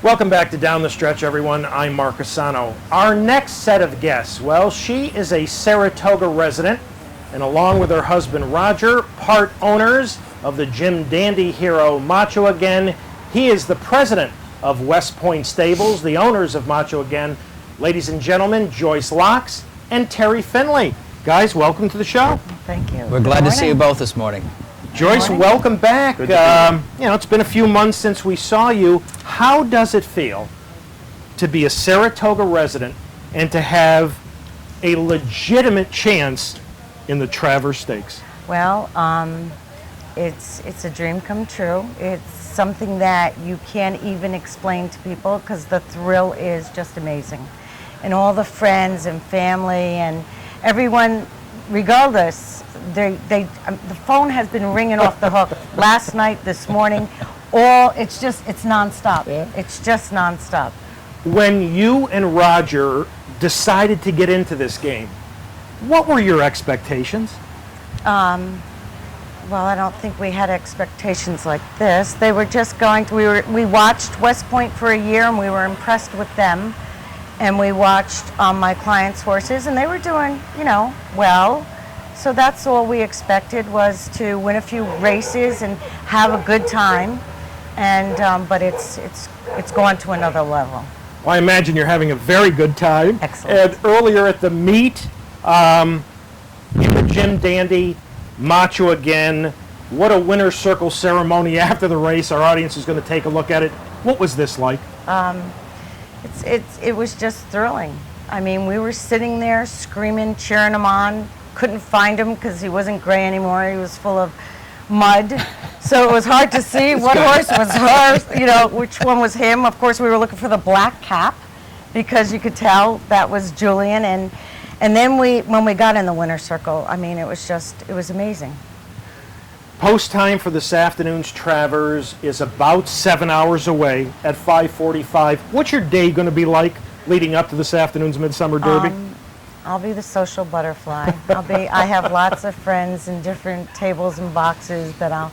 Welcome back to Down the Stretch, everyone. I'm Mark Asano. Our next set of guests, well, she is a Saratoga resident, and along with her husband Roger, part owners of the Jim Dandy hero Macho Again. He is the president of West Point Stables, the owners of Macho Again. Ladies and gentlemen, Joyce Locks and Terry Finley. Guys, welcome to the show. Thank you. We're glad to see you both this morning. Joyce, welcome back. It's been a few months since we saw you. How does it feel to be a Saratoga resident and to have a legitimate chance in the Travers Stakes? Well, it's a dream come true. It's something that you can't even explain to people because the thrill is just amazing. And all the friends and family and everyone, regardless, the phone has been ringing off the hook last night, this morning. It's nonstop. Yeah. It's just nonstop. When you and Roger decided to get into this game, what were your expectations? Well, I don't think we had expectations like this. They were just we watched West Point for a year and we were impressed with them. And we watched my clients' horses and they were doing, well. So that's all we expected, was to win a few races and have a good time. And but it's gone to another level. Well, I imagine you're having a very good time. Excellent. And earlier at the meet, in the Jim Dandy, Macho Again, what a winner's circle ceremony after the race. Our audience is going to take a look at it. What was this like? It was just thrilling. I mean, we were sitting there screaming, cheering him on. Couldn't find him because he wasn't gray anymore. He was full of mud. So it was hard to see what horse was hers, which one was him. Of course, we were looking for the black cap because you could tell that was Julian. And then when we got in the winner's circle, I mean, it was amazing. Post time for this afternoon's Travers is about 7 hours away at 5:45. What's your day going to be like leading up to this afternoon's Midsummer Derby? I'll be the social butterfly. I have lots of friends in different tables and boxes that I'll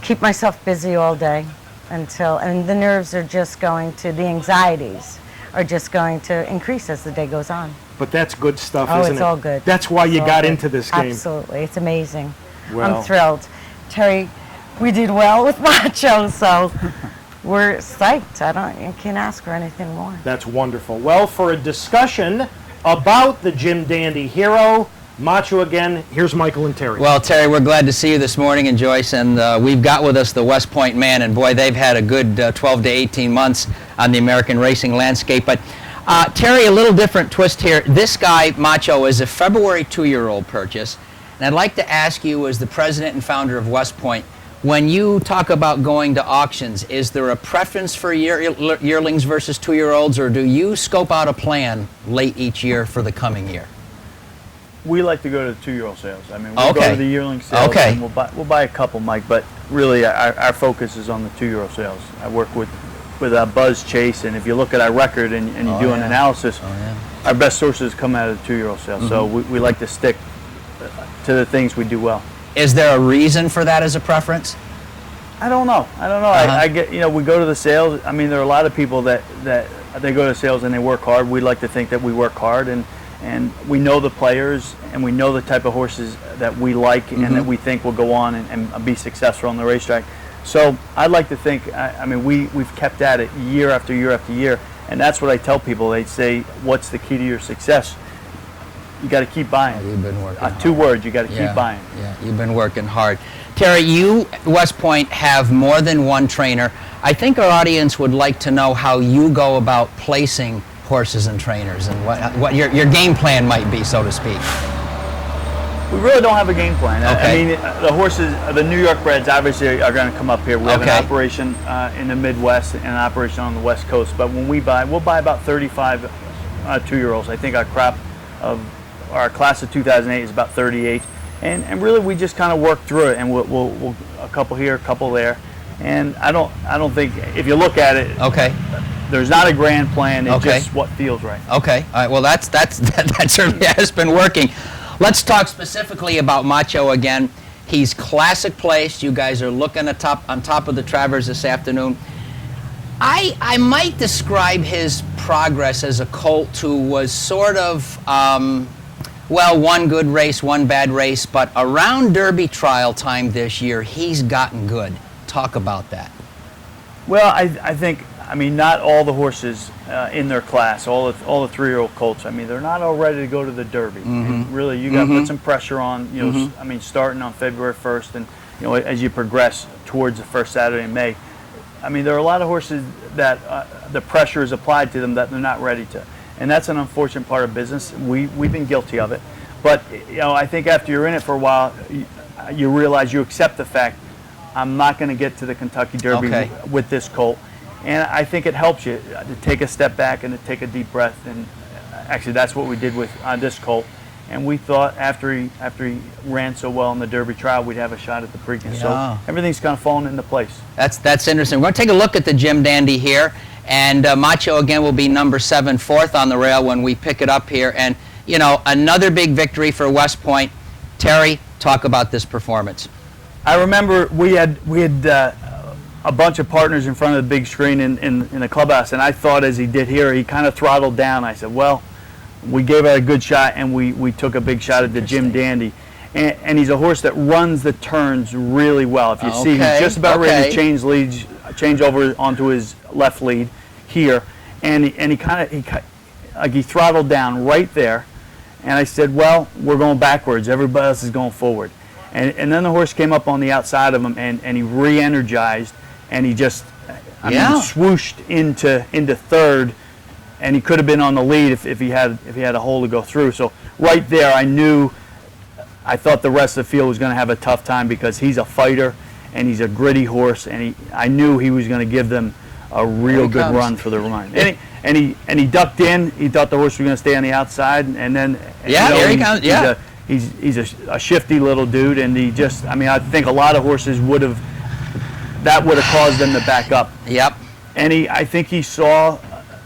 keep myself busy all day and the nerves are just the anxieties are just going to increase as the day goes on. But that's good stuff, isn't it? Oh, it's all good. That's why you got into this game. Absolutely. It's amazing. Well, I'm thrilled. Terry, we did well with Macho, so we're psyched. I can't ask for anything more. That's wonderful. Well, for a discussion about the Jim Dandy hero, Macho Again, here's Michael and Terry. Well, Terry, we're glad to see you this morning, and Joyce, and we've got with us the West Point man, and boy, they've had a good 12 to 18 months on the American racing landscape. But Terry, a little different twist here. This guy, Macho, is a February 2-year-old purchase, and I'd like to ask you, as the president and founder of West Point, when you talk about going to auctions, is there a preference for yearlings versus 2-year-olds, or do you scope out a plan late each year for the coming year? We like to go to the 2-year-old sales. I mean, we'll go to the yearling sales, and we'll buy a couple, Mike, but really our focus is on the 2-year-old sales. I work with Buzz Chase, and if you look at our record and you do an analysis, our best sources come out of the 2-year-old sales. Mm-hmm. So we like to stick to the things we do well. Is there a reason for that as a preference? I don't know. I get, we go to the sales. I mean, there are a lot of people that they go to sales and they work hard. We like to think that we work hard, and we know the players and we know the type of horses that we like and that we think will go on and be successful on the racetrack. So I'd like to think, we've kept at it year after year after year, and that's what I tell people. They say, what's the key to your success? You got to keep buying. You've been working hard. 2 words, you got to keep buying. Yeah, you've been working hard. Terry, you, West Point, have more than one trainer. I think our audience would like to know how you go about placing horses and trainers and what your game plan might be, so to speak. We really don't have a game plan. Okay. The horses, the New York breds obviously are going to come up here. We have an operation in the Midwest and an operation on the West Coast. But when we buy, we'll buy about 35 2-year-olds. I think our crop of our class of 2008 is about 38. And really we just kind of work through it, and we'll a couple here, a couple there. And I don't think, if you look at it, there's not a grand plan. It's just what feels right. Okay. All right. Well, that certainly has been working. Let's talk specifically about Macho Again. He's classic placed. You guys are looking on top of the Travers this afternoon. I might describe his progress as a colt who was sort of, well, one good race, one bad race, but around Derby trial time this year, he's gotten good. Talk about that. Well, I think, I mean, not all the horses in their class, all the 3-year-old colts, I mean, they're not all ready to go to the Derby. And really, you got to put some pressure on, you know, I mean, starting on February 1st and, you know, as you progress towards the first Saturday in May. I mean, there are a lot of horses that the pressure is applied to them that they're not ready to. And that's an unfortunate part of business. We've been guilty of it. But, you know, I think after you're in it for a while, you realize you accept the fact, I'm not going to get to the Kentucky Derby with this colt. And I think it helps you to take a step back and to take a deep breath. And actually, that's what we did with this colt. And we thought after he ran so well in the Derby trial, we'd have a shot at the Preakness. Yeah. So everything's kind of fallen into place. That's interesting. We're going to take a look at the Jim Dandy here. And Macho, again, will be number 7, fourth on the rail when we pick it up here. And, you know, another big victory for West Point. Terry, talk about this performance. I remember we had a bunch of partners in front of the big screen in the clubhouse, and I thought as he did here, he kind of throttled down. I said, well, we gave it a good shot, and we took a big shot at the Jim Dandy. And he's a horse that runs the turns really well. If you see, he's just about ready to change over onto his left lead here, and he throttled down right there. And I said, well, we're going backwards. Everybody else is going forward. And then the horse came up on the outside of him, and he re-energized, and he just swooshed into third, and he could have been on the lead if he had a hole to go through. So right there, I thought the rest of the field was going to have a tough time because he's a fighter and he's a gritty horse, and I knew he was going to give them a real good run for the run. And he ducked in. He thought the horse was going to stay on the outside, and then here he comes. He's a shifty little dude, and he just, I mean, I think a lot of horses would have caused them to back up. Yep. And I think he saw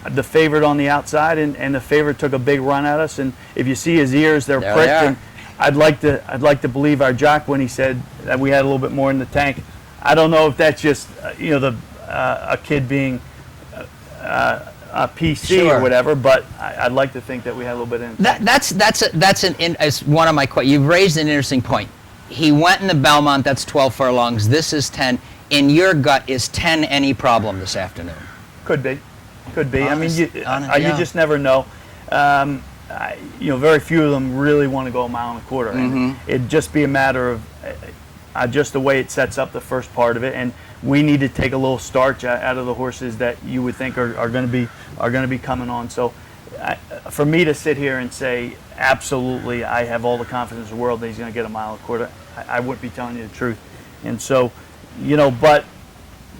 the favorite on the outside, and the favorite took a big run at us. And if you see his ears, they're pricked. And I'd like to believe our jock when he said that we had a little bit more in the tank. I don't know if that's just a kid being a PC or whatever, but I'd like to think that we had a little bit in. That's one of my questions. You've raised an interesting point. He went in the Belmont. That's 12 furlongs. This is 10. In your gut, is 10 any problem this afternoon? Could be. I mean, you just never know. Very few of them really want to go 1.25 miles, and it'd just be a matter of just the way it sets up the first part of it, and we need to take a little starch out of the horses that you would think are going to be coming on. So, for me to sit here and say absolutely, I have all the confidence in the world that he's going to get 1.25 miles, I wouldn't be telling you the truth. And so, but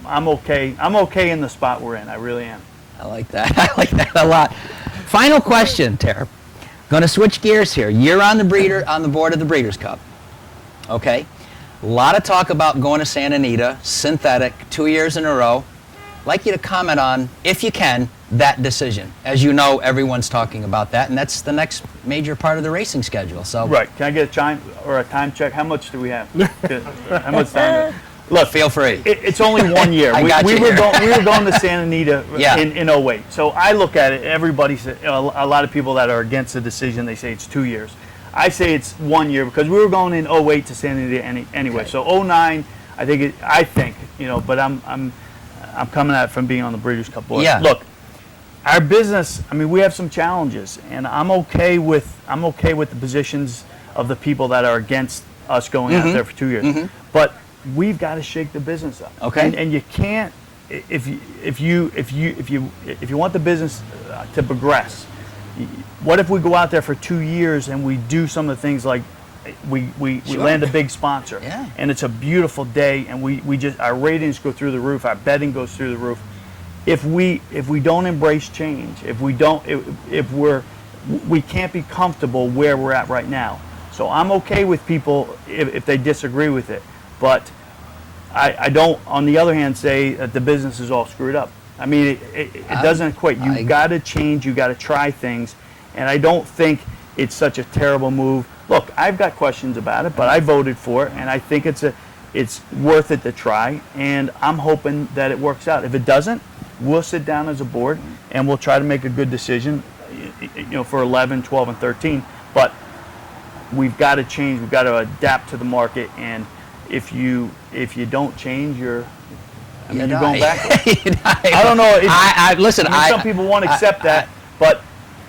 I'm okay. I'm okay in the spot we're in. I really am. I like that. I like that a lot. Final question, Tara. Going to switch gears here. You're on the board of the Breeders' Cup. Okay. A lot of talk about going to Santa Anita, synthetic, 2 years in a row. I'd like you to comment on, if you can, that decision. As you know, everyone's talking about that, and that's the next major part of the racing schedule. So right. Can I get a time check? How much do we have? How much time? Look, feel free. It's only 1 year. we were going to Santa Anita in 08. So I look at it. Everybody said, a lot of people that are against the decision, they say it's 2 years. I say it's 1 year because we were going in 08 to Santa Anita anyway. Okay. So 09, I think, but I'm coming at it from being on the Breeders' Cup board. Yeah. Look, our business. I mean, we have some challenges, and I'm okay with the positions of the people that are against us going out there for 2 years. But we've got to shake the business up. Okay. And you can't if you want the business to progress. What if we go out there for 2 years and we do some of the things like we land a big sponsor, and it's a beautiful day, and we just, our ratings go through the roof, our betting goes through the roof. If we don't embrace change, we can't be comfortable where we're at right now. So I'm okay with people if they disagree with it, but I don't, on the other hand, say that the business is all screwed up. I mean, it doesn't equate. You've got to change. You've got to try things. And I don't think it's such a terrible move. Look, I've got questions about it, but I voted for it, and I think it's worth it to try. And I'm hoping that it works out. If it doesn't, we'll sit down as a board and we'll try to make a good decision, for 11, 12, and 13. But we've got to change. We've got to adapt to the market. And if you don't change, you're going backwards. I don't know. Listen, some people won't accept that, but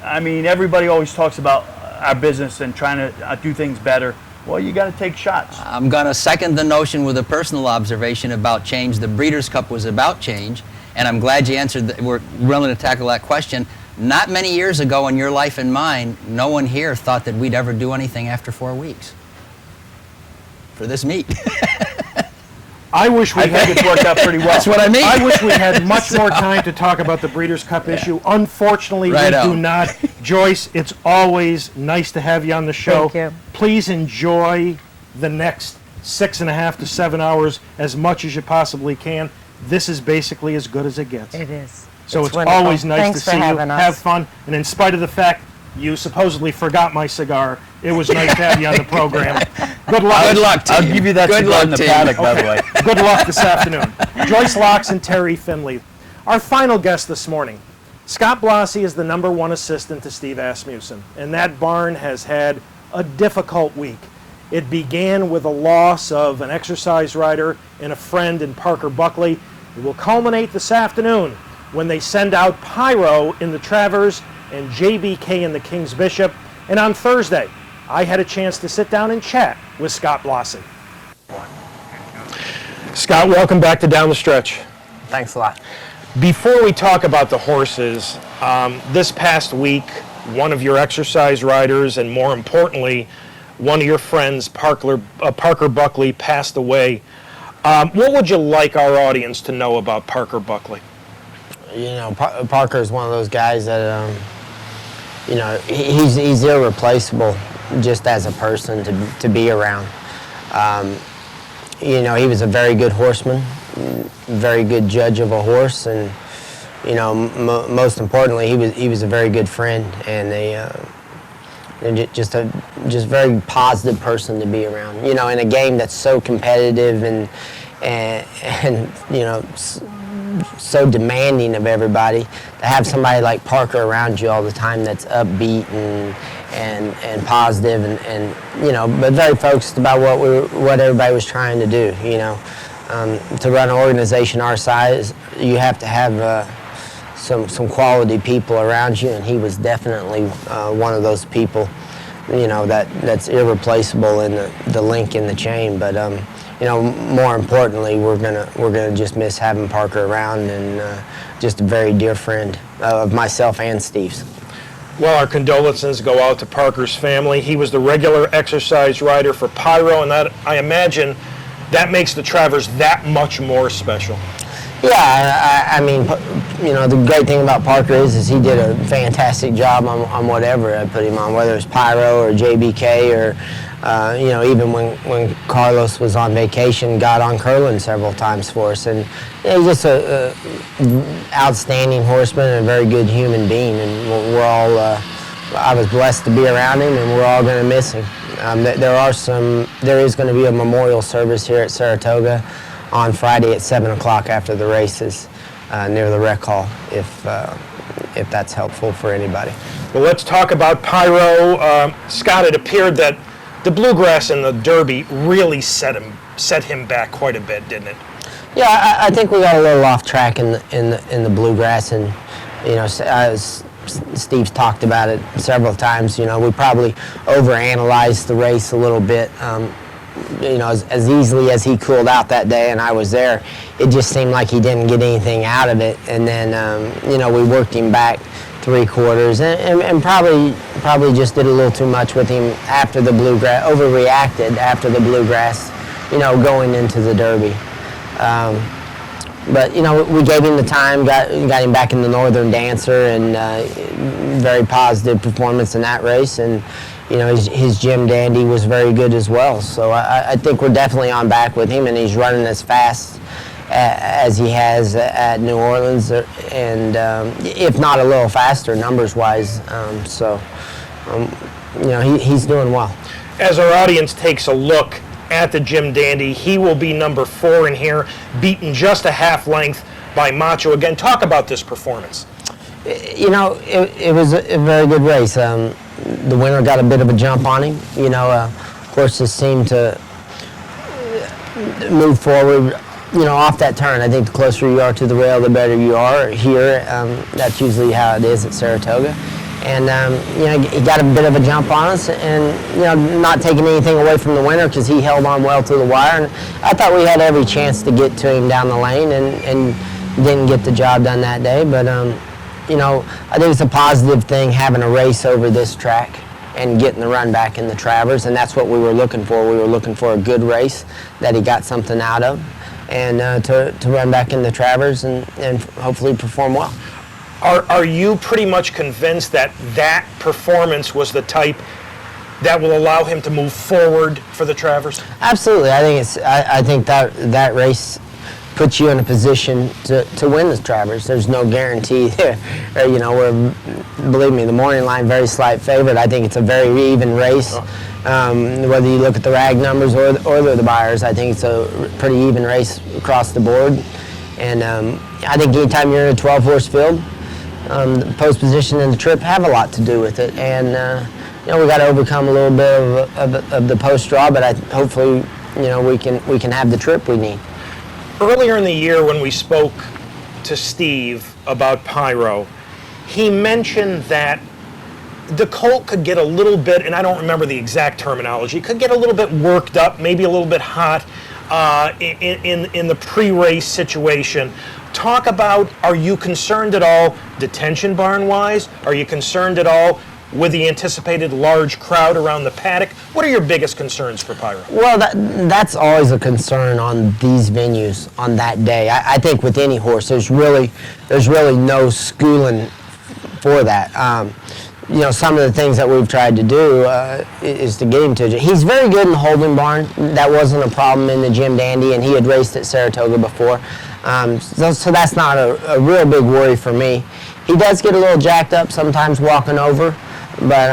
I mean, everybody always talks about our business and trying to do things better. Well, you got to take shots. I'm going to second the notion with a personal observation about change. The Breeders' Cup was about change, and I'm glad you answered. We're willing to tackle that question. Not many years ago in your life and mine, no one here thought that we'd ever do anything after 4 weeks for this meet. I wish we I think it's worked out pretty well. That's what I mean. I wish we had much more time to talk about the Breeders' Cup issue. Unfortunately, we do not. Joyce, it's always nice to have you on the show. Thank you. Please enjoy the next 6.5 to 7 hours as much as you possibly can. This is basically as good as it gets. It is. So it's wonderful. always nice Thanks to for see you. having us. Have fun. And in spite of the fact you supposedly forgot my cigar, it was nice to have you on the program. Good luck. Good luck to I'll you. give you that Good cigar luck in the to you. paddock, by the way. Good luck this afternoon. Joyce Locks and Terry Finley. Our final guest this morning. Scott Blassie is the #1 assistant to Steve Asmussen, and that barn has had a difficult week. It began with a loss of an exercise rider and a friend in Parker Buckley. It will culminate this afternoon when they send out Pyro in the Travers and JBK in the King's Bishop. And on Thursday, I had a chance to sit down and chat with Scott Blassie. Scott, welcome back to Down the Stretch. Thanks a lot. Before we talk about the horses, this past week, one of your exercise riders, and more importantly, one of your friends, Parker Buckley, passed away. What would you like our audience to know about Parker Buckley? Parker is one of those guys that, he's irreplaceable just as a person to be around. He was a very good horseman, very good judge of a horse, and most importantly, he was a very good friend and just very positive person to be around. In a game that's so competitive and so demanding of everybody, to have somebody like Parker around you all the time that's upbeat and positive but very focused about what everybody was trying to do. To run an organization our size, you have to have some quality people around you, and he was definitely one of those people. That's irreplaceable in the link in the chain. But more importantly, we're gonna just miss having Parker around, and just a very dear friend of myself and Steve's. Well, our condolences go out to Parker's family. He was the regular exercise rider for Pyro, and that, I imagine, that makes the Travers that much more special. Yeah, I mean, the great thing about Parker is he did a fantastic job on whatever I put him on, whether it's Pyro or JBK or, even when Carlos was on vacation, got on Curlin several times for us. And he's just a outstanding horseman and a very good human being. And we're all, I was blessed to be around him, and we're all going to miss him. There is going to be a memorial service here at Saratoga on Friday at 7 o'clock after the races near the rec hall, if that's helpful for anybody. Well, let's talk about Pyro. Scott, it appeared that the bluegrass in the Derby really set him back quite a bit, didn't it? Yeah, I think we got a little off track in the bluegrass, and as Steve's talked about it several times. We probably overanalyzed the race a little bit. As easily as he cooled out that day, and I was there, it just seemed like he didn't get anything out of it. And then, we worked him back 3/4, and probably just did a little too much with him after the bluegrass, overreacted after the bluegrass, going into the Derby. But we gave him the time, got him back in the Northern Dancer, and very positive performance in that race. And his Jim Dandy was very good as well. So I think we're definitely on back with him, and he's running as fast as he has at New Orleans, and if not a little faster numbers-wise. He's doing well. As our audience takes a look at the Jim Dandy, he will be number 4 in here, beaten just a half length by Macho. Again, talk about this performance. You know, it was a very good race. The winner got a bit of a jump on him. You know, horses seem to move forward, you know, off that turn. I think the closer you are to the rail, the better you are here. That's usually how it is at Saratoga. And, you know, he got a bit of a jump on us, and, you know, not taking anything away from the winner because he held on well to the wire. And I thought we had every chance to get to him down the lane, and didn't get the job done that day. But, you know, I think it's a positive thing having a race over this track and getting the run back in the Travers, and that's what we were looking for. We were looking for a good race that he got something out of, and to run back in the Travers and hopefully perform well. Are you pretty much convinced that that performance was the type that will allow him to move forward for the Travers? Absolutely. I think that race puts you in a position to win the Travers. There's no guarantee there. You know, believe me, the morning line very slight favorite. I think it's a very even race. Whether you look at the rag numbers or the buyers, I think it's a pretty even race across the board. And I think anytime you're in a 12-horse field, the post position and the trip have a lot to do with it. And you know, we got to overcome a little bit of the post draw, but hopefully, you know, we can have the trip we need. Earlier in the year when we spoke to Steve about Pyro, he mentioned that the colt could get a little bit, and I don't remember the exact terminology, could get a little bit worked up, maybe a little bit hot in the pre-race situation. Talk about, are you concerned at all detention barn-wise? Are you concerned at all with the anticipated large crowd around the paddock? What are your biggest concerns for Pyro? Well, that's always a concern on these venues on that day. I think with any horse, there's really no schooling for that. You know, some of the things that we've tried to do is to get him to. He's very good in the holding barn. That wasn't a problem in the Jim Dandy, and he had raced at Saratoga before. So that's not a real big worry for me. He does get a little jacked up sometimes walking over, but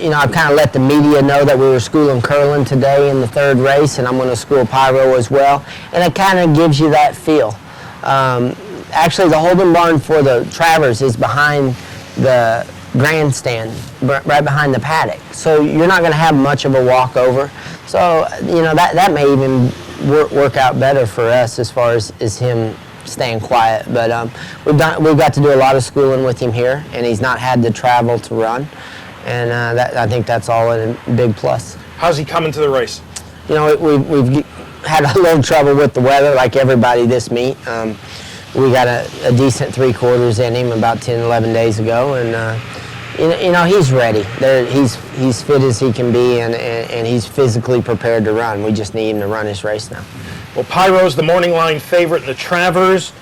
you know, I've kind of let the media know that we were schooling Curlin today in the third race, and I'm going to school Pyro as well, and it kind of gives you that feel. Actually, the holding barn for the Travers is behind the grandstand, right behind the paddock, so you're not going to have much of a walkover. So you know, that may even work out better for us as far as him staying quiet. But we've got to do a lot of schooling with him here, and he's not had to travel to run, and I think that's all a big plus. How's he coming to the race? You know, we've had a little trouble with the weather, like everybody this meet. We got a decent 3/4 in him about 10, 11 days ago, and you know, he's ready. He's fit as he can be, and he's physically prepared to run. We just need him to run his race now. Well, Pyro's the morning line favorite in the Travers.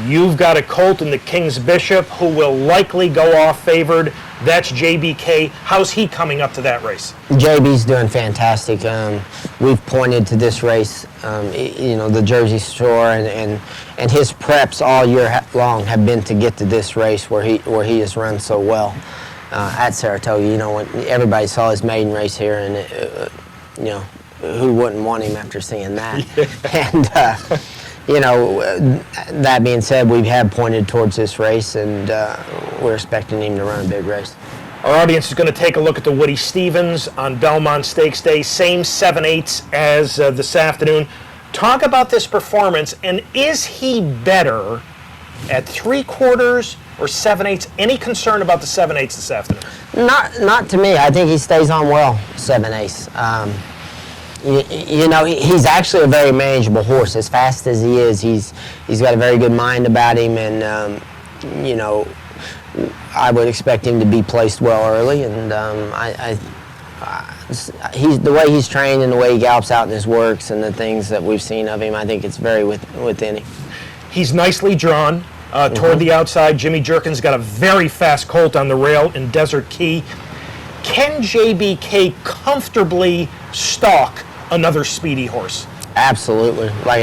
You've got a colt in the King's Bishop who will likely go off favored. That's JBK. How's he coming up to that race? JB's doing fantastic. We've pointed to this race, you know, the Jersey Shore, and his preps all year long have been to get to this race where he has run so well at Saratoga. You know, when everybody saw his maiden race here, and you know, who wouldn't want him after seeing that? Yeah. And you know, that being said, we have pointed towards this race, and we're expecting him to run a big race. Our audience is going to take a look at the Woody Stevens on Belmont Stakes Day, same 7/8 as this afternoon. Talk about this performance, and is he better at 3/4 or 7/8? Any concern about the 7/8 this afternoon? Not to me. I think he stays on well 7/8. You know, he's actually a very manageable horse. As fast as he is, he's got a very good mind about him, and you know, I would expect him to be placed well early. And he's the way he's trained and the way he gallops out in his works and the things that we've seen of him, I think it's very within him. He's nicely drawn toward the outside. Jimmy Jerkin's got a very fast colt on the rail in Desert Key. Can JBK comfortably stalk another speedy horse? Absolutely. Like